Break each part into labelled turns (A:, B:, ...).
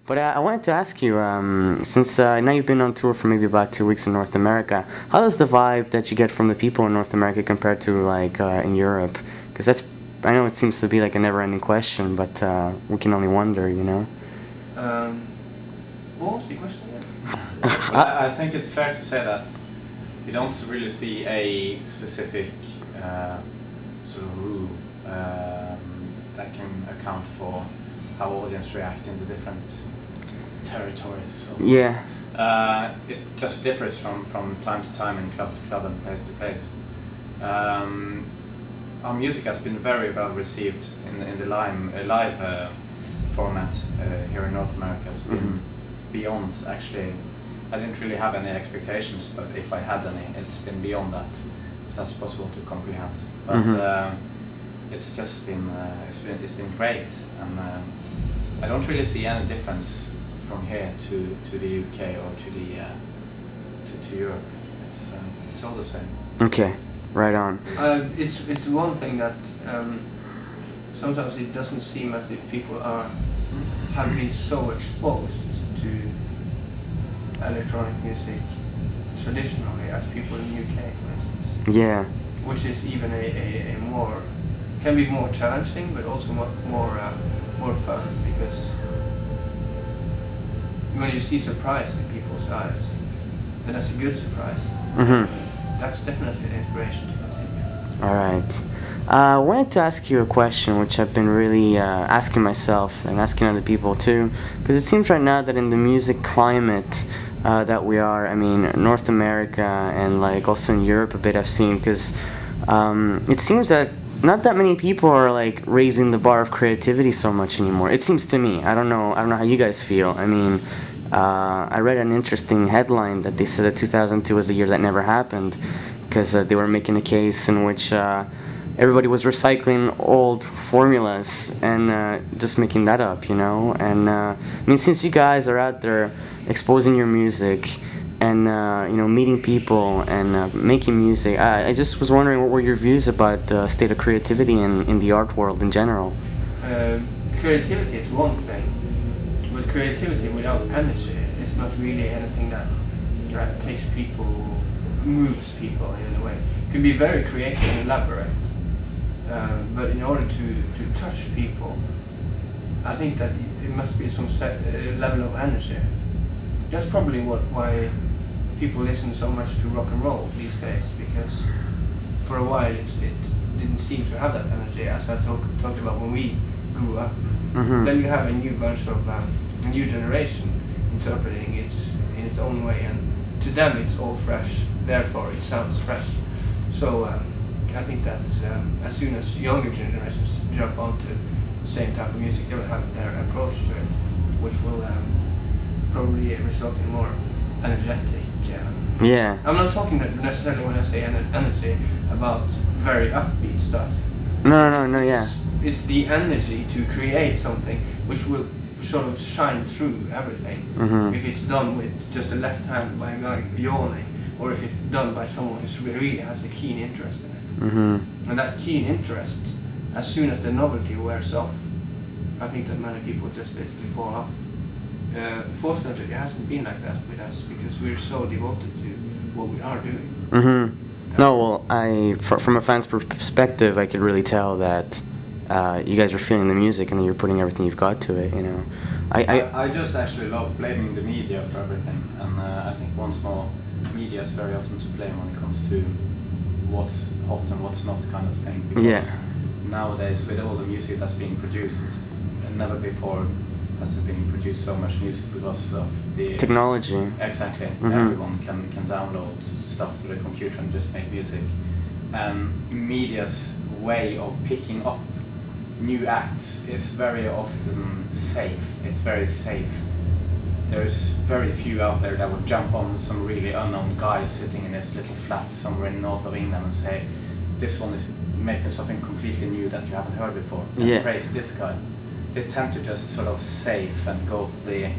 A: But I wanted to ask you, since now you've been on tour for maybe about 2 weeks in North America, how does the vibe that you get from the people in North America compared to like in Europe? Because I know it seems to be like a never-ending question, but we can only wonder, you know.
B: What was the question again?
C: I think it's fair to say that you don't really see a specific sort of rule that can account for how audience react in the different territories.
A: Yeah.
C: It just differs from time to time and club to club and place to place. Our music has been very well received in the live format here in North America. It's been beyond, actually. I didn't really have any expectations, but if I had any, it's been beyond that, if that's possible to comprehend. But it's just been it's been great, and I don't really see any difference from here to the UK or to Europe. It's all the same.
A: Okay, right on.
B: It's one thing that sometimes it doesn't seem as if people have been so exposed to electronic music traditionally as people in the UK, for instance.
A: Yeah.
B: Which is even a more, can be more challenging, but also more fun, because when you see surprise in people's eyes, then that's a good surprise. That's definitely an inspiration to continue.
A: All right. I wanted to ask you a question which I've been really asking myself and asking other people too, because it seems right now that in the music climate that we are, I mean, North America and like also in Europe a bit I've seen, because it seems that not that many people are like raising the bar of creativity so much anymore. It seems to me. I don't know how you guys feel. I mean, I read an interesting headline that they said that 2002 was the year that never happened, because they were making a case in which everybody was recycling old formulas and just making that up, you know. And I mean, since you guys are out there exposing your music and you know, meeting people and making music, I just was wondering what were your views about the state of creativity in the art world in general.
B: Creativity is one thing, but creativity without energy is not really anything that takes people, moves people in a way. It can be very creative and elaborate, but in order to touch people, I think that it must be some level of energy. That's probably why people listen so much to rock and roll these days, because for a while it didn't seem to have that energy, as I talked about when we grew up. Then you have a new bunch of a new generation interpreting it in its own way, and to them it's all fresh, therefore it sounds fresh. So I think that as soon as younger generations jump onto the same type of music, they will have their approach to it, which will probably result in more energetic.
A: Yeah.
B: I'm not talking necessarily when I say energy about very upbeat stuff.
A: No, yeah.
B: It's the energy to create something which will sort of shine through everything. If it's done with just a left hand by a guy yawning, or if it's done by someone who really has a keen interest in it. And that keen interest, as soon as the novelty wears off, I think that many people just basically fall off. Fortunately, it hasn't been like that with us, because we're so devoted to what we are doing.
A: No, well, from a fan's perspective, I could really tell that you guys are feeling the music and you're putting everything you've got to it, you know.
C: I just actually love blaming the media for everything, and I think once more, media is very often to blame when it comes to what's hot and what's not kind of thing, because nowadays with all the music that's being produced, and never before has there been produced so much music because of the
A: technology.
C: Exactly. Everyone can download stuff to the computer and just make music. Media's way of picking up new acts is very often safe. It's very safe. There's very few out there that would jump on some really unknown guy sitting in his little flat somewhere in north of England and say, this one is making something completely new that you haven't heard before, and praise this guy. They tend to just sort of safe and go for the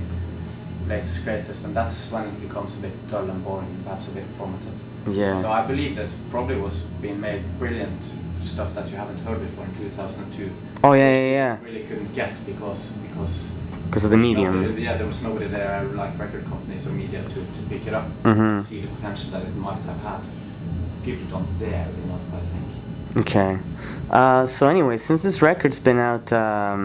C: latest, greatest, and that's when it becomes a bit dull and boring and perhaps a bit formative.
A: Yeah.
C: So I believe that probably was being made brilliant stuff that you haven't heard before in 2002.
A: Oh yeah.
C: Really couldn't get because
A: because of the medium.
C: Yeah, there was nobody there, like record companies or media, to pick it up, see the potential that it might have had. People don't dare enough, I think.
A: Okay. So anyway, since this record's been out, I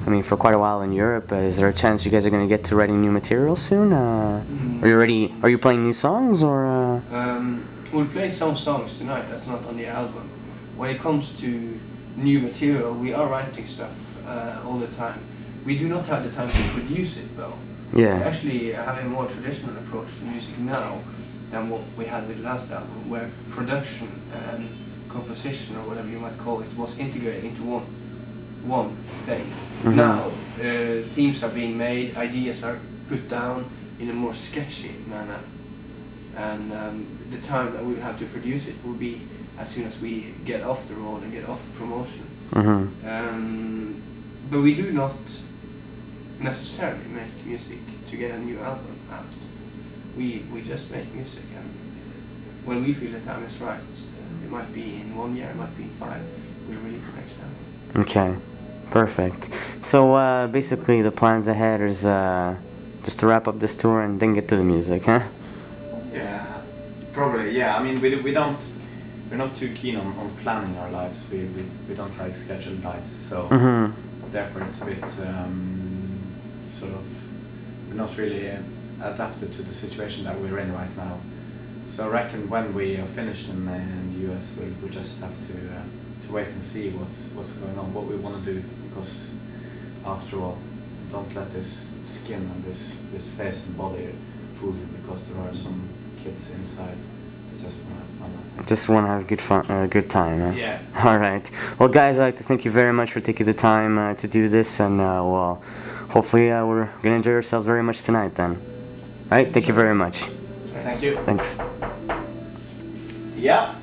A: mean, for quite a while in Europe, is there a chance you guys are going to get to writing new material soon? Are you ready? Are you playing new songs, or?
B: We'll play some songs tonight that's not on the album. When it comes to new material, we are writing stuff all the time. We do not have the time to produce it, though.
A: Yeah.
B: We actually have a more traditional approach to music now than what we had with the last album, where production and composition, or whatever you might call it, was integrated into one thing. Now, themes are being made, ideas are put down in a more sketchy manner, and the time that we will have to produce it will be as soon as we get off the road and get off promotion. But we do not necessarily make music to get a new album out. We just make music, and when we feel the time is right, it might be in 1 year, it might be in 5, we'll release the next album.
A: Okay, perfect. So basically the plans ahead is just to wrap up this tour and then get to the music, huh?
C: Yeah, probably, yeah. I mean, we're not too keen on planning our lives. We don't like scheduled lives, so therefore it's a bit sort of, we're not really adapted to the situation that we're in right now. So I reckon when we are finished in the US, we'll just have to wait and see what's going on, what we want to do, because after all, don't let this skin and this face and body fool you, because there are some kids inside that just want to have fun, I think.
A: Just want to have a good time, huh?
C: Yeah.
A: All right. Well, guys, I'd like to thank you very much for taking the time to do this, and well, hopefully we're gonna enjoy ourselves very much tonight then. All right. Thank you very much.
C: Thank you.
A: Thanks.
C: Yeah.